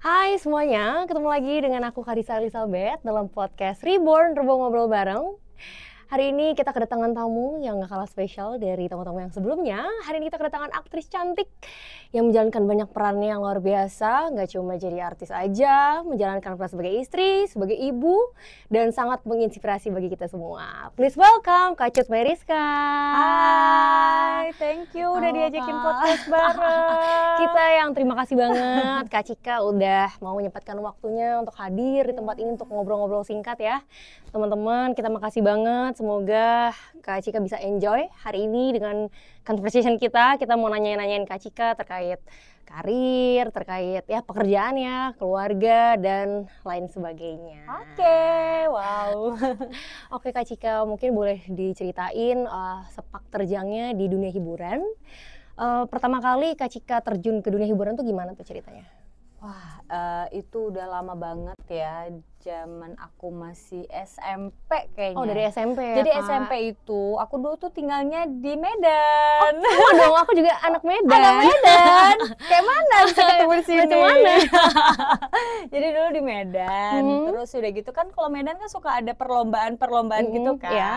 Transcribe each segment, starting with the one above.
Hai semuanya, ketemu lagi dengan aku Karissa Elizabeth dalam podcast Reborn Rebong Ngobrol Bareng. Hari ini kita kedatangan tamu yang gak kalah spesial dari tamu-tamu yang sebelumnya. Hari ini kita kedatangan aktris cantik yang menjalankan banyak perannya yang luar biasa. Gak cuma jadi artis aja, menjalankan peran sebagai istri, sebagai ibu, dan sangat menginspirasi bagi kita semua. Please welcome Kak Cut Meriska. Hai, thank you udah diajakin podcast bareng. Kita yang terima kasih banget Kak Cika udah mau menyempatkan waktunya untuk hadir di tempat ini untuk ngobrol-ngobrol singkat ya. Teman-teman, kita makasih banget. Semoga Kak Cika bisa enjoy hari ini dengan conversation kita. Kita mau nanyain Kak Cika terkait karir, terkait ya pekerjaannya, keluarga, dan lain sebagainya. Oke, wow. Oke Kak Cika, mungkin boleh diceritain sepak terjangnya di dunia hiburan. Pertama kali Kak Cika terjun ke dunia hiburan tuh gimana tuh ceritanya? Wah, itu udah lama banget ya, zaman aku masih SMP kayaknya. Oh, dari SMP ya, Jadi Kak? SMP itu, aku dulu tuh tinggalnya di Medan. Sama dong, aku juga anak Medan. Anak Medan? Kayak mana bisa ketemu di sini? Macam mana? Jadi dulu di Medan, terus udah gitu kan kalau Medan kan suka ada perlombaan-perlombaan gitu kan. Ya.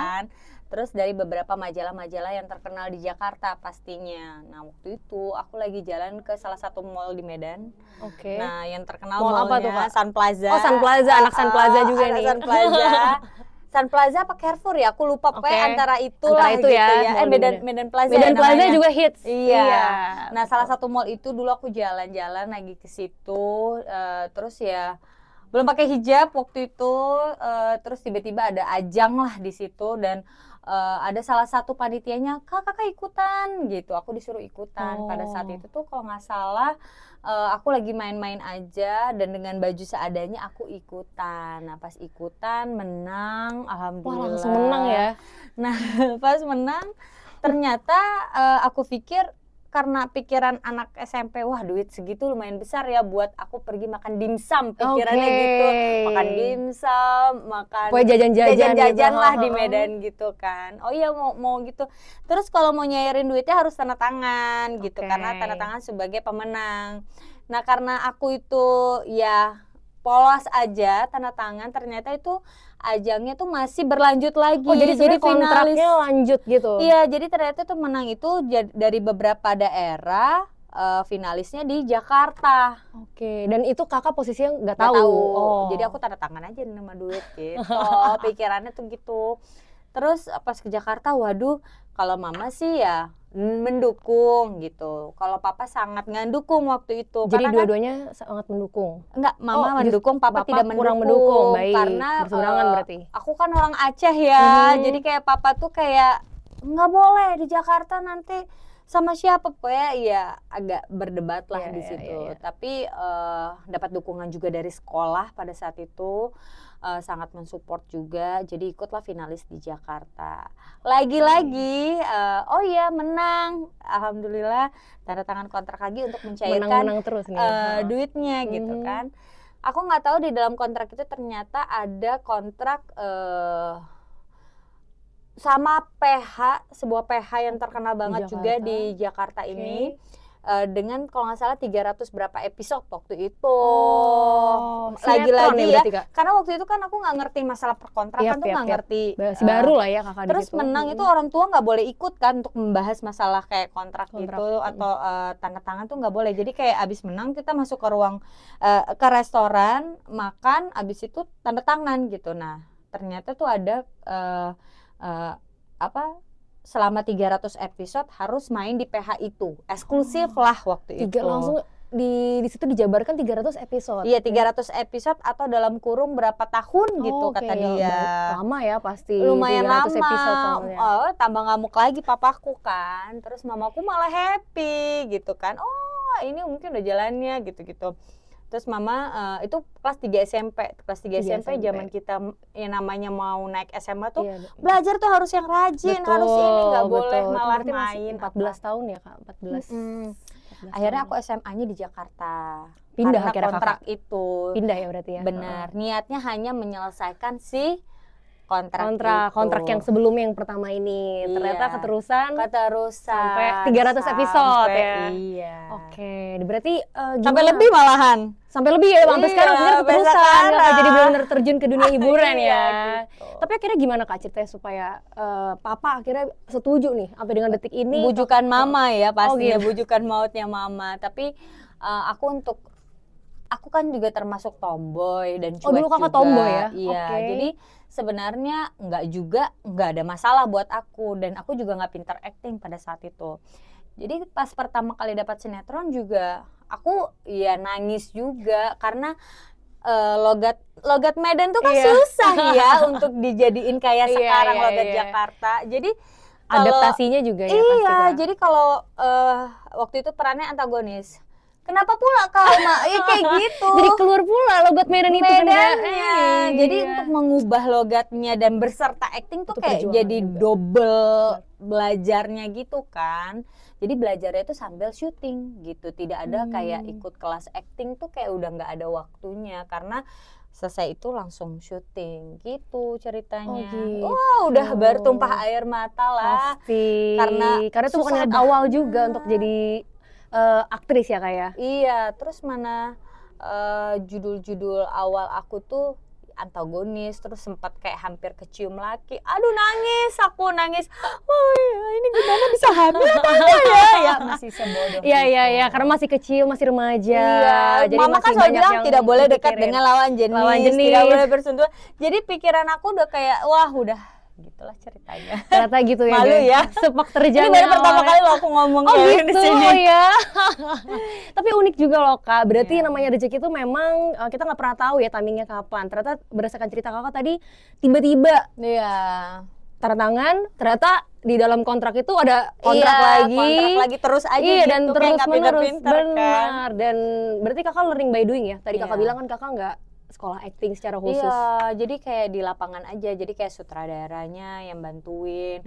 Terus dari beberapa majalah-majalah yang terkenal di Jakarta pastinya. Nah waktu itu aku lagi jalan ke salah satu mall di Medan. Oke. Nah yang terkenal Mall apa tuh, mallnya Kak? Sun Plaza. Oh, Sun Plaza, anak Sun Plaza juga anak nih. Sun Plaza. Sun Plaza apa Carrefour ya? Aku lupa pokoknya Oke. antara itulah Antara itu gitu ya, ya. mall di Medan. Medan Plaza. Medan ya Plaza namanya. juga hits. Iya. Nah betul. salah satu mall itu dulu aku jalan-jalan lagi ke situ, terus ya belum pakai hijab waktu itu, terus tiba-tiba ada ajang lah di situ dan ada salah satu panitianya, kakak ikutan gitu, aku disuruh ikutan. Pada saat itu tuh kalau nggak salah aku lagi main-main aja dan dengan baju seadanya aku ikutan. Nah pas ikutan menang, alhamdulillah. Wah, langsung menang ya. Nah pas menang ternyata aku pikir karena pikiran anak SMP, wah duit segitu lumayan besar ya buat aku pergi makan dimsum, pikirannya gitu. Makan dimsum, makan Pokoknya jajan-jajan gitu. lah di Medan gitu kan. Oh iya mau gitu. Terus kalau mau nyairin duitnya harus tanda tangan gitu, karena tanda tangan sebagai pemenang. Nah karena aku itu ya polos aja tanda tangan, ternyata itu ajangnya tuh masih berlanjut lagi. Oh, jadi kontraknya lanjut gitu? Iya, jadi ternyata tuh menang itu dari beberapa daerah, finalisnya di Jakarta. Oke, dan itu kakak posisinya nggak Nggak tahu? Jadi aku tanda tangan aja nama duit gitu, pikirannya tuh gitu. Terus pas ke Jakarta, waduh kalau mama sih ya mendukung gitu. Kalau papa sangat nggak dukung waktu itu. Jadi karena dua-duanya sangat mendukung? Enggak, mama mendukung, papa tidak kurang mendukung. Baik, karena berseberangan berarti? aku kan orang Aceh ya, jadi kayak papa tuh kayak nggak boleh di Jakarta nanti sama siapa, pokoknya ya agak berdebat lah di situ. Tapi dapat dukungan juga dari sekolah pada saat itu, sangat mensupport juga, jadi ikutlah finalis di Jakarta. Lagi-lagi, oh iya menang, alhamdulillah, tanda tangan kontrak lagi untuk mencairkan Menang terus nih. duitnya gitu kan. Aku nggak tahu di dalam kontrak itu ternyata ada kontrak sama PH, sebuah PH yang terkenal banget juga di Jakarta ini, dengan kalau nggak salah 300 berapa episode waktu itu. Lagi-lagi ya, karena waktu itu kan aku nggak ngerti masalah perkontrakan, tuh nggak ngerti. Masih baru lah ya kakak. Terus di situ. menang itu orang tua nggak boleh ikut kan untuk membahas masalah kayak kontrak gitu atau tanda tangan tuh nggak boleh. Jadi kayak abis menang kita masuk ke ruang ke restoran makan, abis itu tanda tangan gitu. Nah ternyata tuh ada selama 300 episode harus main di PH itu, eksklusif lah waktu itu. Langsung di situ dijabarkan 300 episode. Iya, 300 episode atau dalam kurung berapa tahun gitu kata dia. Lama ya pasti. Lumayan 300 lama. Episode tambah ngamuk lagi papaku kan. Terus mamaku malah happy gitu kan. Oh, ini mungkin udah jalannya gitu-gitu. Terus mama itu kelas 3 SMP. Kelas 3 SMP zaman kita yang namanya mau naik SMA tuh belajar tuh harus yang rajin, harus ini, nggak boleh malah main. 14 tahun ya Kak, 14. Akhirnya aku SMA-nya di Jakarta. Pindah karena akhirnya kontrak kakak? itu. Pindah ya berarti ya? Benar, niatnya hanya menyelesaikan si kontrak yang sebelumnya yang pertama ini. Ternyata keterusan sampai 300 episode ya. Iya. Oke, berarti sampai lebih malahan. Sampai lebih ya, sampai sekarang bener keterusan ya, jadi benar-benar terjun ke dunia hiburan ya. Gitu. Tapi akhirnya gimana Kak ceritanya supaya Papa akhirnya setuju nih sampai dengan detik ini? Bujukan mama ya pastinya, bujukan mautnya mama. Tapi aku kan juga termasuk tomboy dan cuek juga. Dulu Kakak tomboy ya? Iya, jadi sebenarnya nggak ada masalah buat aku, dan aku juga nggak pintar acting pada saat itu. Jadi pas pertama kali dapat sinetron juga aku ya nangis juga karena logat Medan tuh kan susah ya untuk dijadiin kayak sekarang logat Jakarta. Jadi adaptasinya juga ya iya, pasti. jadi kalau waktu itu perannya antagonis. Kenapa pula kau, Mak? Ya kayak gitu. Jadi keluar pula logat Medan itu Medannya. Jadi untuk mengubah logatnya dan berserta acting tuh kayak jadi double belajarnya gitu kan. Jadi belajarnya itu sambil syuting gitu. Tidak ada kayak ikut kelas acting tuh kayak udah nggak ada waktunya karena selesai itu langsung syuting gitu ceritanya. Gitu. Udah bertumpah air mata lah. Pasti. Karena itu bukan niat awal juga untuk jadi aktris ya Kak ya? Iya, terus mana judul-judul awal aku tuh antagonis, terus sempat kayak hampir kecium laki. Aduh aku nangis. Oh ya, ini gimana bisa hamil atau enggak ya? Masih sebodoh. Iya, karena masih kecil, masih remaja. Iya, jadi mama kan selalu bilang tidak boleh dekat dengan lawan jenis, tidak boleh bersentuhan. Jadi pikiran aku udah kayak udah gitulah ceritanya. Ternyata gitu ya. Malu ya. Sepak terjang. Ini baru pertama kali lo aku ngomong kayak gitu, di sini. Ya. Tapi unik juga loh Kak. Berarti namanya rezeki itu memang kita nggak pernah tahu ya timingnya kapan. Ternyata berdasarkan cerita Kakak tadi tiba-tiba. Iya. Tanda tangan, ternyata di dalam kontrak itu ada kontrak lagi terus aja gitu, dan terus menerus benar kan. Dan berarti Kakak learning by doing ya. Tadi Kakak bilang kan Kakak nggak sekolah acting secara khusus. Iya, jadi kayak di lapangan aja, jadi kayak sutradaranya yang bantuin,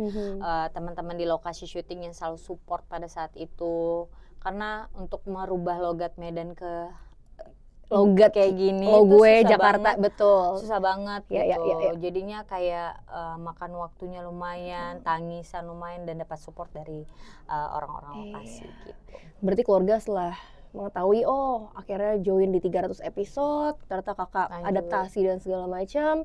teman-teman di lokasi syuting yang selalu support pada saat itu. Karena untuk merubah logat Medan ke logat kayak gini, gue Jakarta banget. Betul. Susah banget gitu. Ya. Jadinya kayak makan waktunya lumayan, tangisan lumayan, dan dapat support dari orang-orang lokasi gitu. Berarti keluarga setelah mengetahui akhirnya join di 300 episode, ternyata Kakak adaptasi dan segala macam,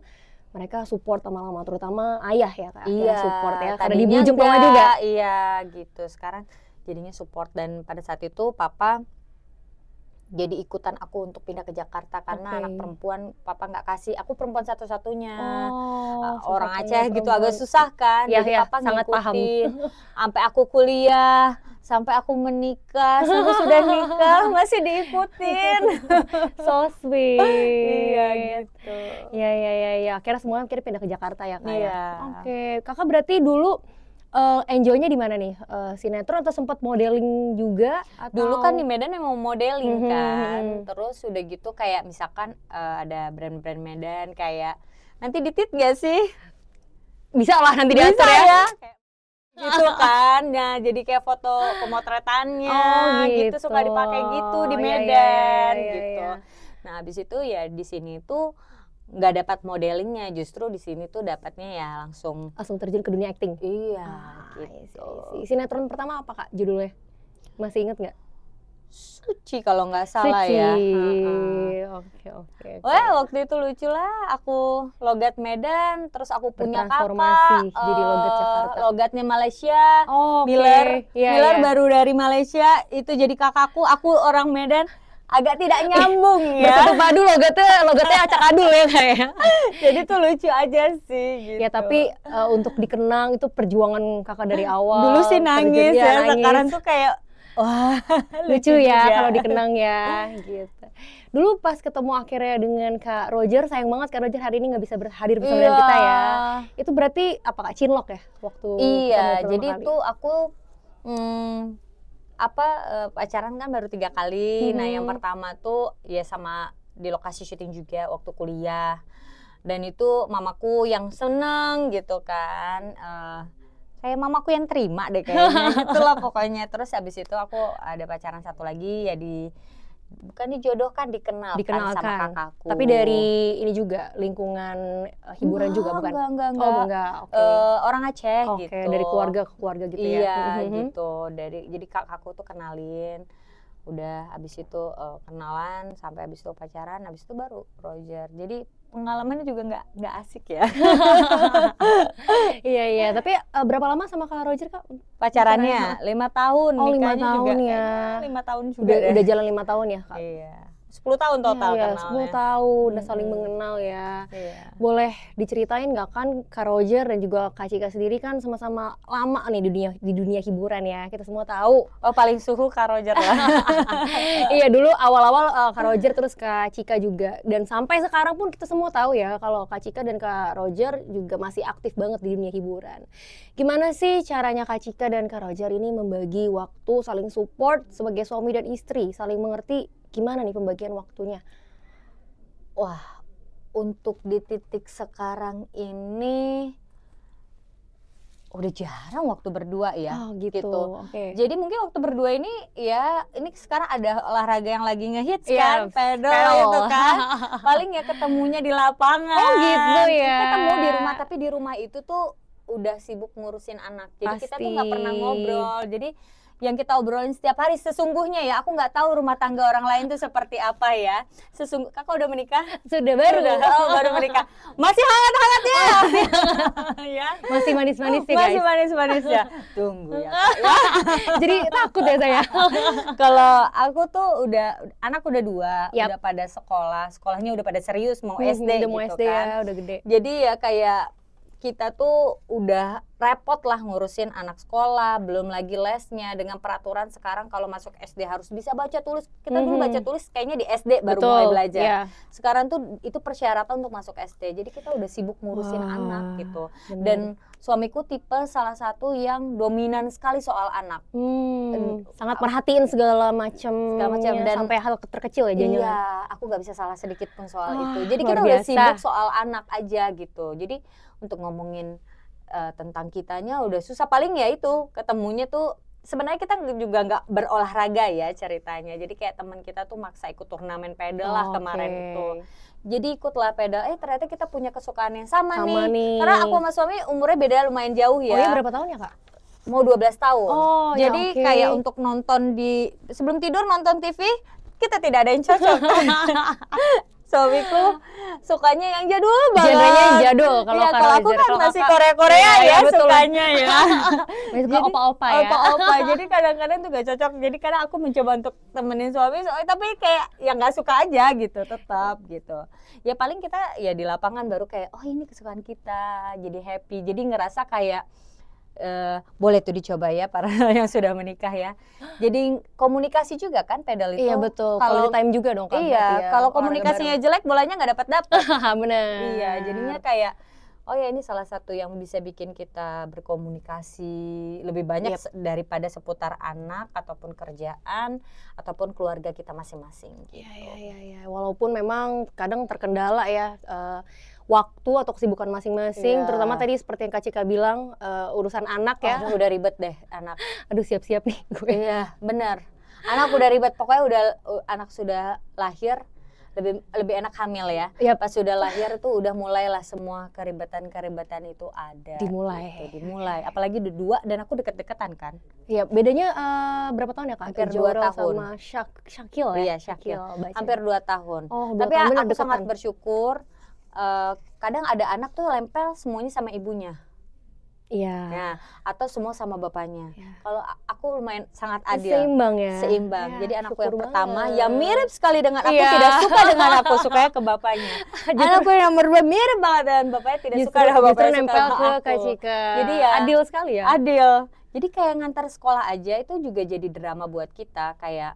mereka support lama-lama, terutama ayah ya Kak. Iya, support ya, karena dibujuk mama juga. Iya gitu, sekarang jadinya support. Dan pada saat itu Papa jadi ikutan aku untuk pindah ke Jakarta karena anak perempuan Papa nggak kasih, aku perempuan satu-satunya, orang Aceh gitu agak susah kan. Ya, jadi Papa sangat ngikutin sampai aku kuliah, sampai aku menikah, sampai sudah nikah masih diikutin. So sweet. Iya gitu. Iya. Akhirnya semua pindah ke Jakarta ya Kak. Iya. Oke, Kakak berarti dulu enjoy-nya di mana nih? Sinetron atau sempat modeling juga? Atau? Dulu kan di Medan memang modeling kan. Terus udah gitu kayak misalkan ada brand-brand Medan kayak nanti ditit gak sih? Bisa lah nanti diatur ya. Gitu kan. Nah, jadi kayak foto pemotretannya gitu suka dipakai gitu di Medan gitu. Nah, habis itu ya di sini tuh nggak dapat modelingnya, justru di sini tuh dapatnya ya langsung terjun ke dunia acting. Iya, gitu. Sinetron pertama apa Kak judulnya? Masih inget nggak? Suci kalau nggak salah ya. Oke. Wah, waktu itu lucu lah, aku logat Medan, terus aku punya kakak jadi logat Jakarta. Logatnya Malaysia. Miller baru dari Malaysia, itu jadi kakakku, aku orang Medan. Agak tidak nyambung ya. Bersatu padu logatnya acak adul ya kayak. Jadi tuh lucu aja sih gitu. Ya tapi untuk dikenang itu perjuangan Kakak dari awal. Dulu sih nangis ya, sekarang tuh kayak wah lucu ya kalau dikenang ya gitu. Dulu pas ketemu akhirnya dengan Kak Roger, sayang banget Kak Roger hari ini nggak bisa hadir bersama dengan kita ya. Itu berarti apa Kak, cinlok ya waktu jadi kali? Tuh aku pacaran kan baru 3 kali. Nah yang pertama tuh ya sama di lokasi syuting juga waktu kuliah, dan itu mamaku yang seneng gitu kan, kayak mamaku yang terima deh kayaknya gitulah pokoknya. Terus habis itu aku ada pacaran satu lagi ya di bukan dijodohkan, dikenalkan sama kakakku. Tapi dari ini juga lingkungan hiburan juga bukan? Enggak. Oh enggak, oke. Orang Aceh Oke, gitu. dari keluarga ke keluarga gitu ya? Iya gitu, jadi kakakku tuh kenalin, udah abis itu kenalan, sampai abis itu pacaran, abis itu baru Roger. Jadi pengalamannya juga nggak asik ya. Iya, tapi berapa lama sama Kak Roger Kak? Pacarannya 5 tahun, Oh 5 nikahnya tahun juga ya. 5 tahun juga Udah jalan 5 tahun ya Kak? Iya, 10 tahun total Iya, kenalnya. 10 tahun udah saling mengenal ya. Iya. Boleh diceritain nggak kan Kak Roger dan juga Kak Cika sendiri kan sama-sama lama nih di dunia hiburan ya. Kita semua tahu. Oh paling suhu Kak Roger lah. Iya dulu awal-awal Kak Roger terus Kak Cika juga. Dan sampai sekarang pun kita semua tahu ya kalau Kak Cika dan Kak Roger juga masih aktif banget di dunia hiburan. Gimana sih caranya Kak Cika dan Kak Roger ini membagi waktu, saling support sebagai suami dan istri, saling mengerti gimana nih pembagian waktunya? Wah, untuk di titik sekarang ini udah jarang waktu berdua ya. Oh gitu. Oke. Jadi mungkin waktu berdua ini ya, ini sekarang ada olahraga yang lagi ngehits Iya, kan, pedal pedal. itu kan. Paling ya ketemunya di lapangan. Oh gitu ya. Ketemu di rumah, tapi di rumah itu tuh udah sibuk ngurusin anak. Jadi kita tuh nggak pernah ngobrol. Jadi yang kita obrolin setiap hari sesungguhnya ya, aku nggak tahu rumah tangga orang lain tuh seperti apa ya. Kakak udah menikah? Sudah baru. Baru menikah. Masih hangat-hangat ya. Ya. Masih manis-manis ya guys. Masih manis-manis ya. Tunggu ya. Kak, ya. Jadi takut ya saya. Kalau aku tuh anak udah 2, Yap. udah pada sekolahnya udah pada serius mau SD Udah mau gitu SD kan. ya, udah gede. Jadi ya kayak kita tuh udah repot lah ngurusin anak sekolah, belum lagi lesnya dengan peraturan sekarang kalau masuk SD harus bisa baca tulis. Kita dulu baca tulis kayaknya di SD baru mulai belajar. Iya. Sekarang tuh itu persyaratan untuk masuk SD. Jadi kita udah sibuk ngurusin anak gitu. Bener. Dan suamiku tipe salah satu yang dominan sekali soal anak. Sangat perhatiin segala macam dan sampai hal terkecil ya jangan. Iya, aku nggak bisa salah sedikit pun soal itu. Jadi luar kita udah biasa. sibuk soal anak aja gitu. Jadi untuk ngomongin tentang kitanya udah susah, paling ya itu ketemunya tuh sebenarnya kita juga nggak berolahraga ya ceritanya. Jadi kayak teman kita tuh maksa ikut turnamen pedal lah kemarin itu. Jadi ikutlah pedal, ternyata kita punya kesukaan yang sama nih. Karena aku sama suami umurnya beda lumayan jauh ya. Oh iya, berapa tahun ya Kak? Mau 12 tahun. Oh, jadi ya, kayak untuk nonton sebelum tidur nonton TV, kita tidak ada yang cocok. Suamiku sukanya yang jadul banget. Genrenya yang jadul kalau ya, kalau aku kan masih Korea-Korea ya sukanya ya. Suka opa-opa ya. Opa-opa. Jadi kadang-kadang tuh gak cocok. Jadi kadang aku mencoba untuk temenin suami, tapi kayak yang gak suka aja gitu, tetap gitu. Ya paling kita ya di lapangan baru kayak oh ini kesukaan kita, jadi happy. Jadi ngerasa kayak boleh tuh dicoba ya para yang sudah menikah ya. Jadi komunikasi juga kan pedal itu. Iya betul. Kalau time juga dong Kak. Iya, kalau komunikasinya jelek bolanya nggak dapat. Bener. Iya, jadinya kayak oh ya ini salah satu yang bisa bikin kita berkomunikasi lebih banyak daripada seputar anak ataupun kerjaan ataupun keluarga kita masing-masing. Gitu. Iya. Walaupun memang kadang terkendala ya. Waktu atau kesibukan masing-masing, terutama tadi seperti yang Kak Cika bilang urusan anak ya. Udah ribet deh anak. Aduh siap-siap nih gue. Iya benar. Anak udah ribet, pokoknya anak sudah lahir lebih enak hamil ya. Yep. Pas sudah lahir tuh udah mulailah semua keribetan itu ada. Dimulai. Gitu, dimulai. Apalagi udah 2 dan aku deket-deketan kan. Iya, bedanya berapa tahun ya Kak? Hampir 2 tahun. Sama Syakil ya? Iya, Syakil. Hampir 2 tahun. Oh, 2 tapi tahun aku sangat bersyukur. Kadang ada anak tuh lempel semuanya sama ibunya. Iya. Nah, atau semua sama bapaknya. Ya. Kalau aku lumayan sangat adil. Seimbang ya. Seimbang. Jadi anakku yang pertama banget. yang mirip sekali dengan aku, tidak suka dengan aku, sukanya ke bapaknya. Anakku yang nomor 2 mirip banget dan bapaknya tidak suka dengan bapaknya, nempel suka ke sama Kak aku. Cika. Jadi ya adil sekali ya. Adil. Jadi kayak ngantar sekolah aja itu juga jadi drama buat kita. Kayak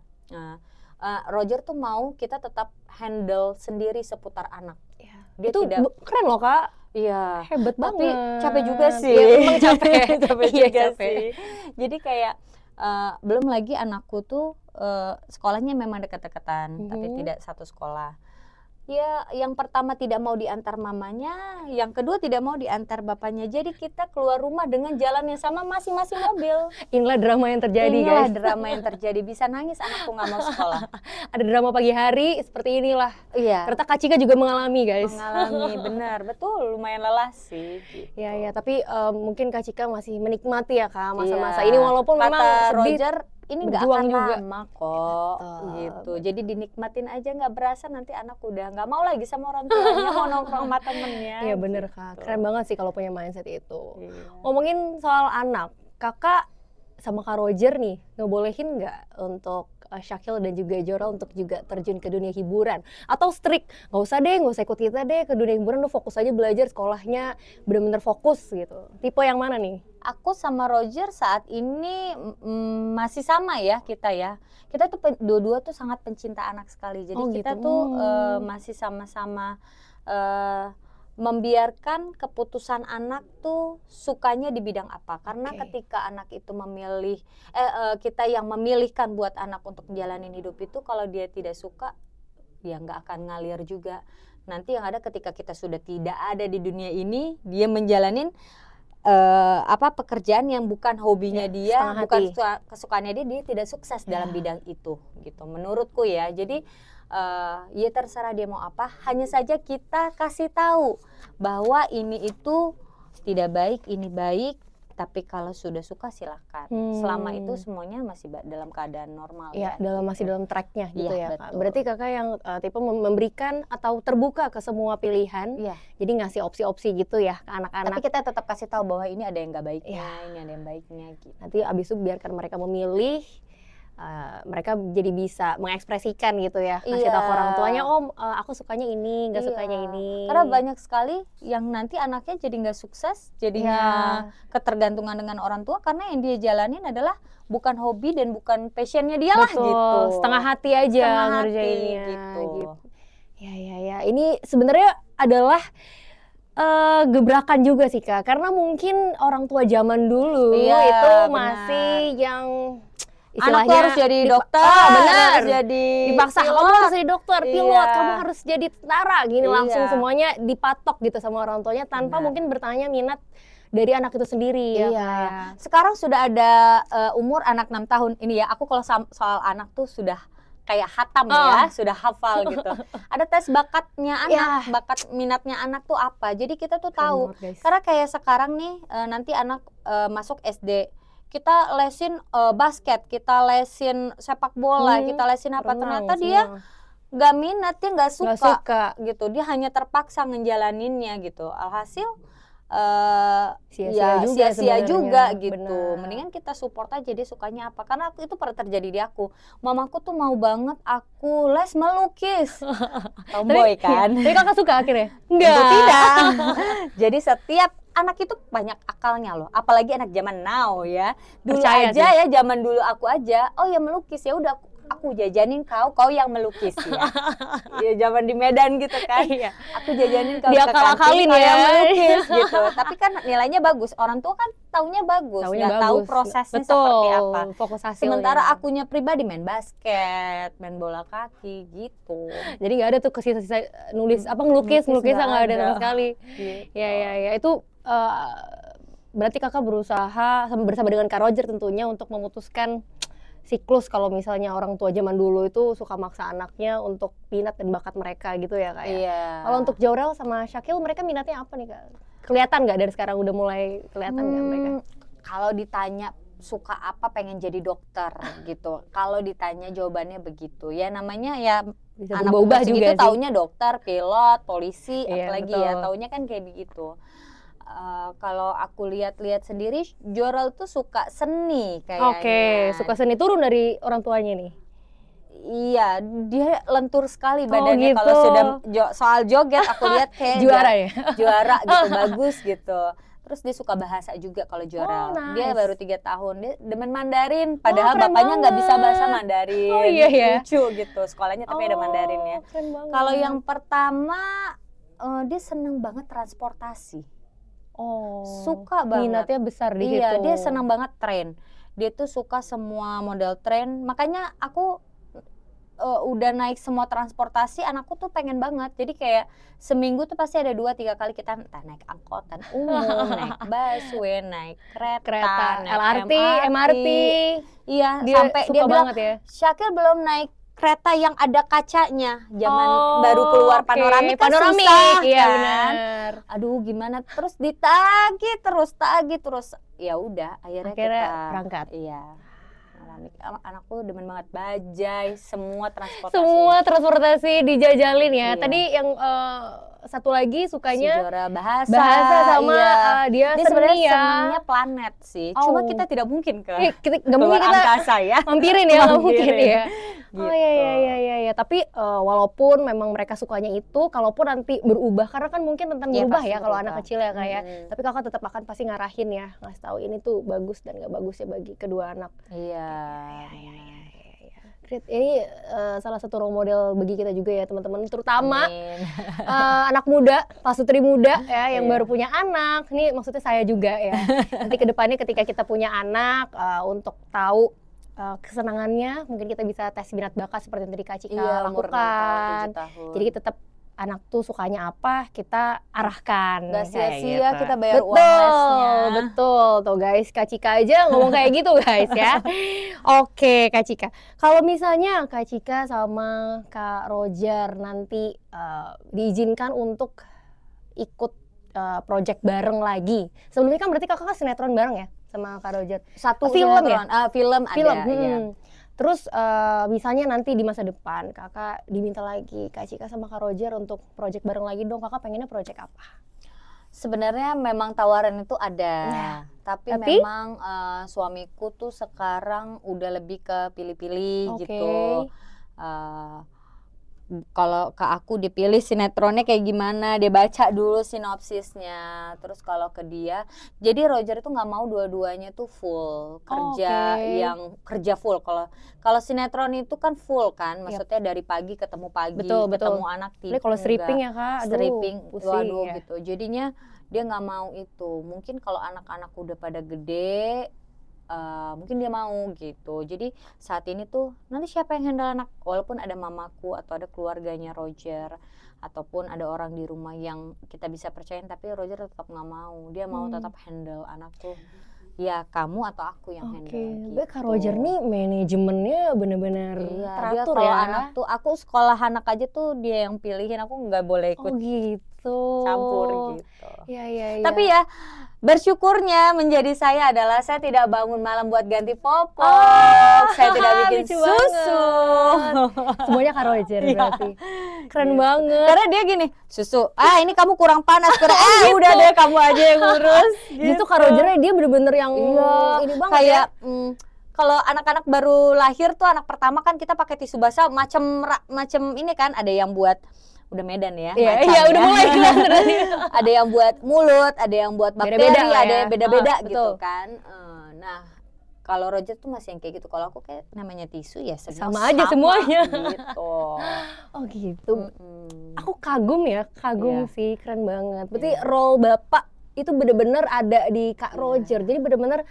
Roger tuh mau kita tetap handle sendiri seputar anak. Ya. Dia itu tidak keren loh Kak. Iya, hebat tapi banget. capek juga sih. Ya, emang capek. capek Iya, juga capek. sih. Jadi kayak belum lagi anakku tuh sekolahnya memang dekat-dekatan, tapi tidak satu sekolah. Ya, yang pertama tidak mau diantar mamanya, yang kedua tidak mau diantar bapaknya. Jadi kita keluar rumah dengan jalan yang sama masing-masing mobil. Inilah drama yang terjadi, Inilah guys. drama yang terjadi. Bisa nangis anakku nggak mau sekolah. Ada drama pagi hari seperti inilah. Iya. Ternyata Kak Cika juga mengalami, guys. Mengalami, benar, betul, lumayan lelah sih. Gitu. Ya, tapi mungkin Kak Cika masih menikmati ya Kak masa-masa Iya. ini walaupun Kata memang sedih. Roger, ini nggak berjuang akan juga. lama kok, gitu. Jadi dinikmatin aja, nggak berasa nanti anak udah nggak mau lagi sama orang tuanya, mau nongkrong sama temennya. Iya bener gitu. Kak, keren banget sih kalau punya mindset itu. Iya. Ngomongin soal anak, Kakak sama Kak Roger nih ngebolehin nggak untuk Syakil dan juga Joral untuk juga terjun ke dunia hiburan? Atau strict, nggak usah ikut kita deh ke dunia hiburan, lu fokus aja belajar, sekolahnya bener-bener fokus gitu. Tipe yang mana nih? Aku sama Roger saat ini masih sama ya kita ya. Kita tuh dua-dua tuh sangat pencinta anak sekali. Jadi kita gitu. tuh masih sama-sama membiarkan keputusan anak tuh sukanya di bidang apa. Karena ketika anak itu memilih, kita yang memilihkan buat anak untuk menjalani hidup itu, kalau dia tidak suka, ya nggak akan ngalir juga. Nanti yang ada ketika kita sudah tidak ada di dunia ini, dia menjalanin pekerjaan yang bukan hobinya dia, bukan kesukaannya dia tidak sukses dalam bidang itu, gitu. Menurutku ya. Jadi ya terserah dia mau apa. Hanya saja kita kasih tahu bahwa ini itu tidak baik, ini baik. Tapi kalau sudah suka silahkan. Selama itu semuanya masih dalam keadaan normal. Iya, masih dalam tracknya gitu ya Kak. Betul. Berarti Kakak yang tipe memberikan atau terbuka ke semua pilihan. Iya. Jadi ngasih opsi-opsi gitu ya ke anak-anak. Tapi kita tetap kasih tahu bahwa ini ada yang nggak baiknya, ini ada yang baiknya gitu. Nanti abis itu biarkan mereka memilih. Mereka jadi bisa mengekspresikan gitu ya, ngasih tahu ke orang tuanya, aku sukanya ini, nggak sukanya ini. Karena banyak sekali yang nanti anaknya jadi nggak sukses, jadinya ketergantungan dengan orang tua karena yang dia jalanin adalah bukan hobi dan bukan passionnya dia lah gitu. Setengah hati aja ngerjainnya gitu. Ya. Ini sebenarnya adalah gebrakan juga sih Kak, karena mungkin orang tua zaman dulu itu masih yang istilahnya anakku harus jadi dokter, harus jadi dipaksa pilot. Kamu harus jadi dokter, pilot, kamu harus jadi tentara gini, langsung semuanya dipatok gitu sama orang tuanya tanpa mungkin bertanya minat dari anak itu sendiri ya. Sekarang sudah ada umur anak 6 tahun ini ya, aku kalau soal anak tuh sudah kayak hatam ya, sudah hafal gitu. Ada tes bakatnya anak, bakat minatnya anak tuh apa. Jadi kita tuh tahu. Karena kayak sekarang nih nanti anak masuk SD, kita lesin basket, kita lesin sepak bola, kita lesin apa, ternyata dia nggak minat, dia nggak suka gitu, dia hanya terpaksa ngejalaninnya gitu. Alhasil sia-sia juga gitu. Mendingan kita support aja dia sukanya apa, karena itu pernah terjadi di aku. Mamaku tuh mau banget aku les melukis. Tomboy kan. Tapi kakak suka akhirnya? Enggak. Tidak. Jadi setiap anak itu banyak akalnya loh, apalagi anak zaman now ya. Dulu percaya aja sih. Ya zaman dulu aku aja, oh ya melukis, ya udah aku jajanin kau yang melukis ya. Ya zaman di Medan gitu kan. Aku jajanin kau ke kantin, kau yang melukis gitu. Tapi kan nilainya bagus, orang tua kan taunya bagus, nggak tahu prosesnya seperti apa. Fokus hasilnya. Sementara akunya pribadi main basket, main bola kaki gitu. Jadi nggak ada tuh kesisa-sisa nulis ngelukis nggak ada sama sekali. Gitu. Ya itu berarti kakak berusaha bersama dengan Kak Roger tentunya untuk memutuskan siklus kalau misalnya orang tua zaman dulu itu suka maksa anaknya untuk minat dan bakat mereka gitu ya Kak ya. Kalau untuk Jorel sama Syakil mereka minatnya apa nih Kak? Kelihatan nggak dari sekarang udah mulai kelihatan nggak mereka? Kalau ditanya suka apa, pengen jadi dokter gitu. Kalau ditanya jawabannya begitu. Ya namanya ya bisa anak berubah juga gitu, taunya dokter, pilot, polisi, apalagi ya taunya kan kayak begitu. Kalau aku lihat-lihat sendiri, Jorel tuh suka seni kayaknya. Suka seni, turun dari orang tuanya nih. Iya, dia lentur sekali badannya. Kalau sudah soal joget aku lihat kayak juara ya. Juara gitu, bagus gitu. Terus dia suka bahasa juga kalau Jorel. Dia baru 3 tahun, dia demen Mandarin. Padahal bapaknya nggak bisa bahasa Mandarin. Lucu gitu, sekolahnya tapi ada Mandarin ya. Kalau yang pertama, dia seneng banget transportasi. Suka banget. Minatnya besar di situ. Iya, dia senang banget tren. Dia tuh suka semua model tren. Makanya aku udah naik semua transportasi, anakku tuh pengen banget. Jadi kayak seminggu tuh pasti ada 2-3 kali kita entah naik angkutan umum, naik busway, naik kereta, naik LRT, MRT. Iya, Dia sampai suka dia bilang, banget ya. Syakil belum naik kereta yang ada kacanya. Zaman baru keluar panoramik kan susah iya, kan. benar. Aduh gimana, terus ditagih terus. Ya udah akhirnya kita berangkat. Iya. Panoramik. Anakku demen banget bajai, semua transportasi dijajalin ya. Iya. Tadi yang satu lagi sukanya sejarah bahasa sama iya. dia sebenarnya seni ya. senangnya planet sih. Cuma kita tidak mungkin ke Nggak mungkin kita angkasa ya. mampirin ya, nggak mungkin ya. Gitu. Oh iya. Tapi walaupun memang mereka sukanya itu, kalaupun nanti berubah, karena kan mungkin tentang Iya, berubah pasti ya kalau berubah. anak kecil ya kayak. Tapi kakak tetap akan pasti ngarahin ya, ngasih tahu ini tuh bagus dan nggak bagus ya bagi kedua anak. Iya. Great. Ini salah satu role model bagi kita juga ya teman-teman, terutama anak muda, pasutri muda ya yang baru punya anak. Ini maksudnya saya juga ya. Nanti kedepannya ketika kita punya anak, untuk tahu kesenangannya, mungkin kita bisa tes minat bakat seperti yang tadi Kak Cika lakukan. Jadi tetap anak tuh sukanya apa, kita arahkan. Gak sia-sia gitu. kita bayar uang lesnya. Betul. Tuh guys, Kak Cika aja ngomong kayak gitu guys ya. Oke Kak Cika. Kalau misalnya Kak Cika sama Kak Roger nanti diizinkan untuk ikut project bareng lagi. Sebelumnya kan berarti kakak sinetron bareng ya sama Kak Roger. Satu film sinetron. ya? Film ada. Ya. Terus misalnya nanti di masa depan kakak diminta lagi Kak Cika sama Kak Roger untuk project bareng lagi dong, kakak pengennya project apa? Sebenarnya memang tawaran itu ada, tapi memang suamiku tuh sekarang udah lebih ke pilih-pilih gitu. Kalau ke aku dipilih sinetronnya kayak gimana, dia baca dulu sinopsisnya. Terus kalau ke dia, jadi Roger itu nggak mau dua-duanya tuh full kerja, yang kerja full. Kalau sinetron itu kan full kan, maksudnya dari pagi ketemu ketemu anak tidur. Kalau stripping ya Kak, waduh gitu. Jadinya dia nggak mau itu. Mungkin kalau anak-anak udah pada gede, mungkin dia mau gitu. Jadi saat ini tuh nanti siapa yang handle anak, walaupun ada mamaku atau ada keluarganya Roger ataupun ada orang di rumah yang kita bisa percayain, tapi Roger tetap nggak mau. Dia mau tetap handle anak tuh. Ya kamu atau aku yang handle gitu. Kak Roger nih manajemennya bener-bener teratur dia ya. Anak tuh, aku sekolah anak aja tuh dia yang pilihin, aku nggak boleh ikut campur gitu. Iya. Tapi ya bersyukurnya menjadi saya adalah saya tidak bangun malam buat ganti popok, saya tidak bikin susu. Semuanya Kak Roger berarti. Keren banget. Karena dia gini, susu, ini kamu kurang panas, gitu. Udah deh kamu aja yang ngurus. Gitu Kak Rogernya dia bener-bener yang ini banget kayak, kalau anak-anak baru lahir tuh, anak pertama kan kita pakai tisu basah macem ini kan, ada yang buat udah Medan ya. Iya, udah mulai kelihatan. Ada yang buat mulut, ada yang buat bakteri, ada yang beda-beda gitu kan. Nah, kalau Roger tuh masih yang kayak gitu. Kalau aku kayak namanya tisu ya sama aja semuanya. Gitu. Oh gitu. Aku kagum sih, keren banget. Berarti role bapak itu bener-bener ada di Kak Roger. Jadi bener-bener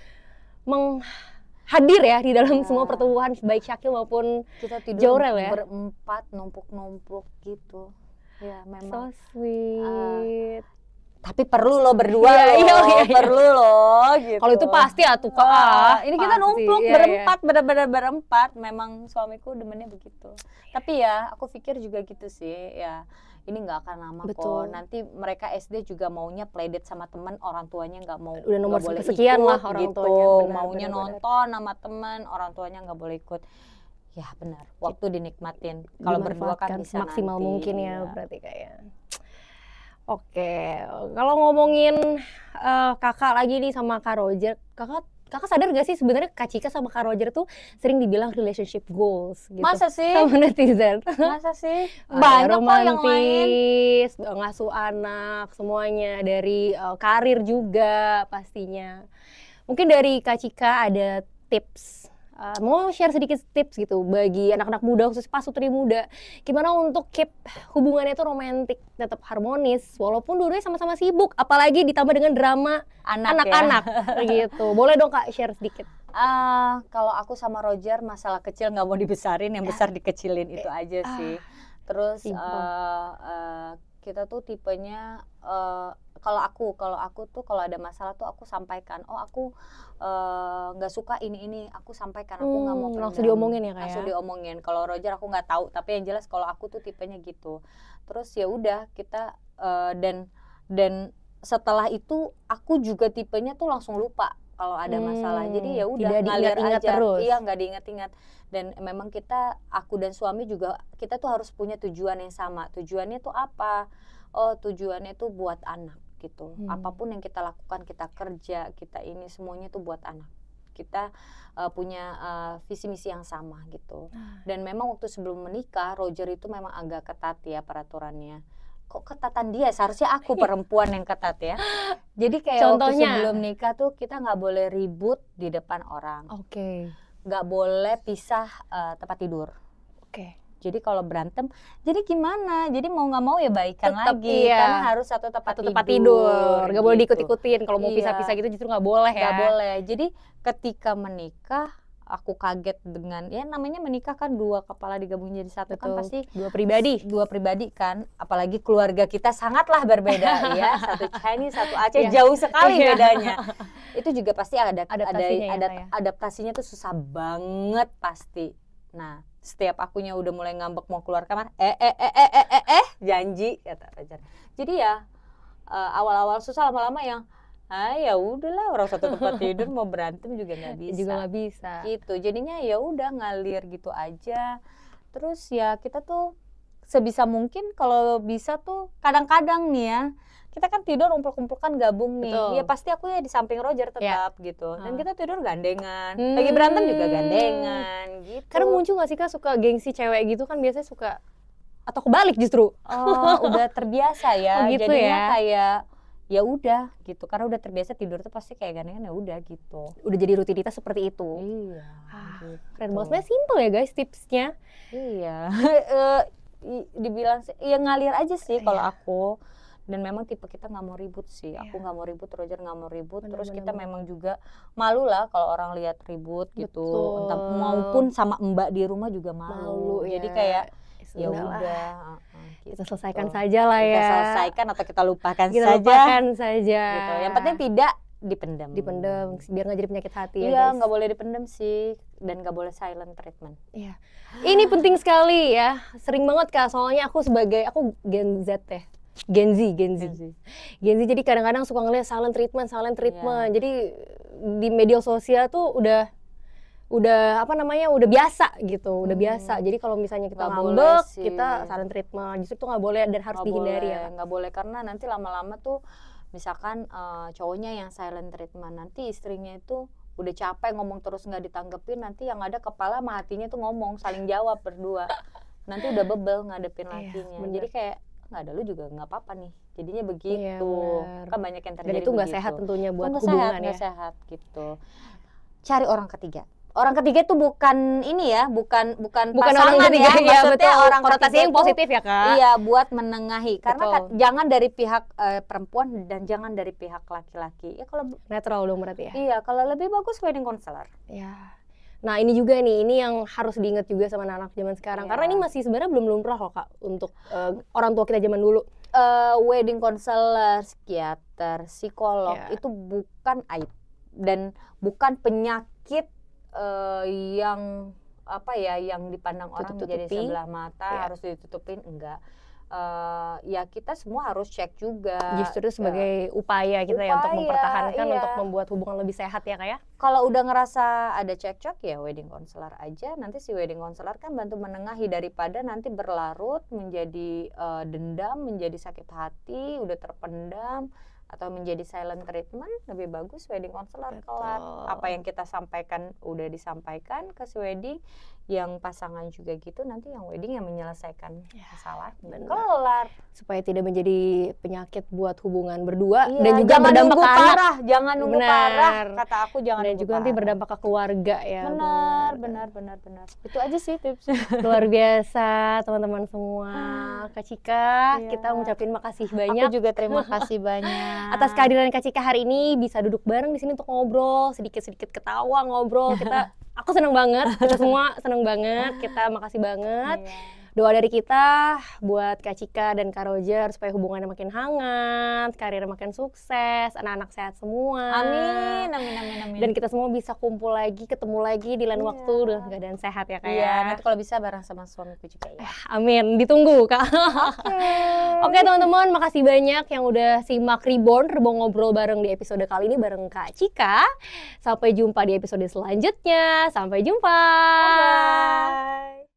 hadir ya di dalam semua pertumbuhan baik Syakil maupun kita tidur Jorel ya. Berempat numpuk-numpuk gitu. Ya memang. So sweet. Tapi perlu lo berdua loh, perlu lo gitu. Kalau itu pasti atuh Kak. Ini kita numpuk berempat, benar-benar berempat. Memang suamiku demennya begitu. Tapi ya aku pikir juga gitu sih ya. Ini nggak akan lama kok. Nanti mereka SD juga maunya playdate sama teman, orang tuanya nggak mau. Udah nomor sekian lah orang gitu. tuanya. Maunya nonton sama teman, orang tuanya nggak boleh ikut. Ya benar, waktu dinikmatin. Kalau berdua kan bisa maksimal nanti. Mungkin ya berarti kayak. Oke, kalau ngomongin kakak lagi nih sama Kak Roger, kakak sadar gak sih sebenarnya Kak Cika sama Kak Roger tuh sering dibilang relationship goals gitu. Masa sih? Sama netizen. Masa sih? Banyak kok yang lain. Ngasuh anak, semuanya dari karir juga pastinya. Mungkin dari Kak Cika ada tips mau share sedikit tips gitu bagi anak-anak muda khusus pasutri muda, gimana untuk keep hubungannya itu romantis, tetap harmonis walaupun dulunya sama-sama sibuk, apalagi ditambah dengan drama anak-anak gitu. Boleh dong Kak share sedikit. Kalau aku sama Roger masalah kecil nggak mau dibesarin, yang besar dikecilin itu aja sih. Terus kita tuh tipenya kalau aku tuh kalau ada masalah tuh aku sampaikan, aku nggak suka ini aku sampaikan, aku nggak mau pendam. Langsung diomongin ya Kak? Langsung diomongin. Kalau Roger aku nggak tahu, tapi yang jelas kalau aku tuh tipenya gitu. Terus ya udah kita dan setelah itu aku juga tipenya tuh langsung lupa kalau ada masalah. Jadi ya udah ngalir aja terus. Iya, nggak diingat-ingat. Dan memang aku dan suami juga kita tuh harus punya tujuan yang sama. Tujuannya tuh apa? Tujuannya tuh buat anak gitu. Apapun yang kita lakukan, kita kerja, kita ini semuanya tuh buat anak. Kita punya visi misi yang sama gitu. Dan memang waktu sebelum menikah Roger itu memang agak ketat ya peraturannya. Kok ketatan dia, seharusnya aku perempuan yang ketat ya. Jadi kayak waktu sebelum nikah tuh kita nggak boleh ribut di depan orang. Nggak boleh pisah tempat tidur. Jadi kalau berantem, jadi gimana? Jadi mau nggak mau ya baikan tetep, lagi, karena harus satu tempat tidur. Nggak boleh diikut-ikutin. Kalau mau pisah-pisah gitu justru nggak boleh ya. Nggak boleh. Jadi ketika menikah, aku kaget dengan ya namanya menikah kan dua kepala digabung jadi satu. Betul. Kan pasti dua pribadi kan, apalagi keluarga kita sangatlah berbeda ya, satu Chinese satu Aceh jauh sekali bedanya. Itu juga pasti ada adaptasinya tuh susah banget pasti. Nah setiap akunya udah mulai ngambek mau keluar kamar, janji kata Roger. Jadi ya awal-awal susah, lama-lama yang ya udahlah, orang satu tempat tidur mau berantem juga nggak bisa. Gitu. Jadinya ya udah ngalir gitu aja. Terus ya kita tuh sebisa mungkin kalau bisa tuh kadang-kadang nih ya, kita kan tidur kumpul-kumpul gabung nih. Betul. Ya pasti aku ya di samping Roger tetap gitu. Dan kita tidur gandengan. Lagi berantem juga gandengan gitu. Karena muncul nggak sih Kak suka gengsi cewek gitu kan biasanya suka atau kebalik justru. Udah terbiasa ya. Gitu jadinya ya. Kayak ya udah gitu, karena udah terbiasa tidur tuh pasti kayak gandengan, ya udah gitu. Udah jadi rutinitas seperti itu. Iya. Gitu. Keren banget, sebenarnya simple ya guys tipsnya. Iya. Dibilang ya ngalir aja sih kalau aku. Dan memang tipe kita nggak mau ribut sih. Aku nggak mau ribut, Roger nggak mau ribut. Terus kita memang juga malu lah kalau orang lihat ribut gitu. Entah maupun sama mbak di rumah juga malu. Jadi kayak ya udah. Kita selesaikan saja lah ya. Kita selesaikan atau kita lupakan saja. Gitu. Yang penting tidak dipendam. Biar nggak jadi penyakit hati ya. Iya, nggak boleh dipendam sih, dan nggak boleh silent treatment. Iya. Ini penting sekali ya. Sering banget Kak, soalnya aku Gen Z ya. Gen Z. Jadi kadang-kadang suka ngeliat silent treatment. Jadi di media sosial tuh udah biasa gitu, udah biasa. Jadi kalau misalnya kita ngambek, kita silent treatment, justru itu nggak boleh dan harus dihindari ya. Nggak boleh, karena nanti lama-lama tuh misalkan cowoknya yang silent treatment, nanti istrinya itu udah capek ngomong terus nggak ditanggepin, nanti yang ada kepala sama hatinya tuh ngomong, saling jawab berdua. Nanti udah bebel ngadepin lakinya. Jadi kayak nggak ada lu juga nggak apa-apa nih. Jadinya begitu. Kan banyak yang terjadi. Dan itu nggak sehat tentunya buat hubungan ya. Nggak sehat gitu. Cari orang ketiga. Orang ketiga itu bukan ini ya, bukan pasangan orang ketiga, ya, maksudnya orang konotasinya yang positif ya Kak. Iya, buat menengahi. Karena jangan dari pihak perempuan dan jangan dari pihak laki-laki. Ya kalau netral dong berarti ya. Iya, kalau lebih bagus wedding counselor. Iya. Nah ini juga nih, ini yang harus diingat juga sama anak-anak zaman sekarang. Karena ini masih sebenarnya belum pernah loh Kak untuk orang tua kita zaman dulu. Wedding counselor, psikiater, psikolog itu bukan aib dan bukan penyakit yang yang dipandang orang menjadi sebelah mata harus ditutupin, enggak. Ya kita semua harus cek juga. Justru sebagai upaya kita ya untuk mempertahankan, untuk membuat hubungan lebih sehat ya Kak ya. Kalau udah ngerasa ada cekcok ya wedding counselor aja. Nanti si wedding counselor kan bantu menengahi daripada nanti berlarut menjadi dendam, menjadi sakit hati, udah terpendam. atau menjadi silent treatment, lebih bagus wedding counselor kelar. Apa yang kita sampaikan udah disampaikan ke si wedding, yang pasangan juga gitu, nanti yang wedding yang menyelesaikan masalahnya. Kelar. Supaya tidak menjadi penyakit buat hubungan berdua Iya, dan juga berdampak ke anak. Jangan nunggu parah, kata aku jangan dan nunggu juga nanti berdampak ke keluarga ya. Benar. Itu aja sih tipsnya. Luar biasa teman-teman semua. Kak Cika, kita ngucapin makasih banyak. Aku juga terima kasih banyak atas kehadiran Kak Cika hari ini, bisa duduk bareng di sini untuk ngobrol, sedikit-sedikit ketawa, ngobrol. Aku seneng banget, kita semua seneng banget, kita makasih banget. Doa dari kita buat Kak Cika dan Kak Roger supaya hubungannya makin hangat, karirnya makin sukses, anak-anak sehat semua. Amin. Dan kita semua bisa kumpul lagi, ketemu lagi di lain waktu dengan keadaan sehat ya Kak. Iya, nanti kalau bisa bareng sama suamiku juga ya. Amin, ditunggu Kak. Oke teman-teman, makasih banyak yang udah simak Reborn ngobrol bareng di episode kali ini bareng Kak Cika. Sampai jumpa di episode selanjutnya. Sampai jumpa. Bye.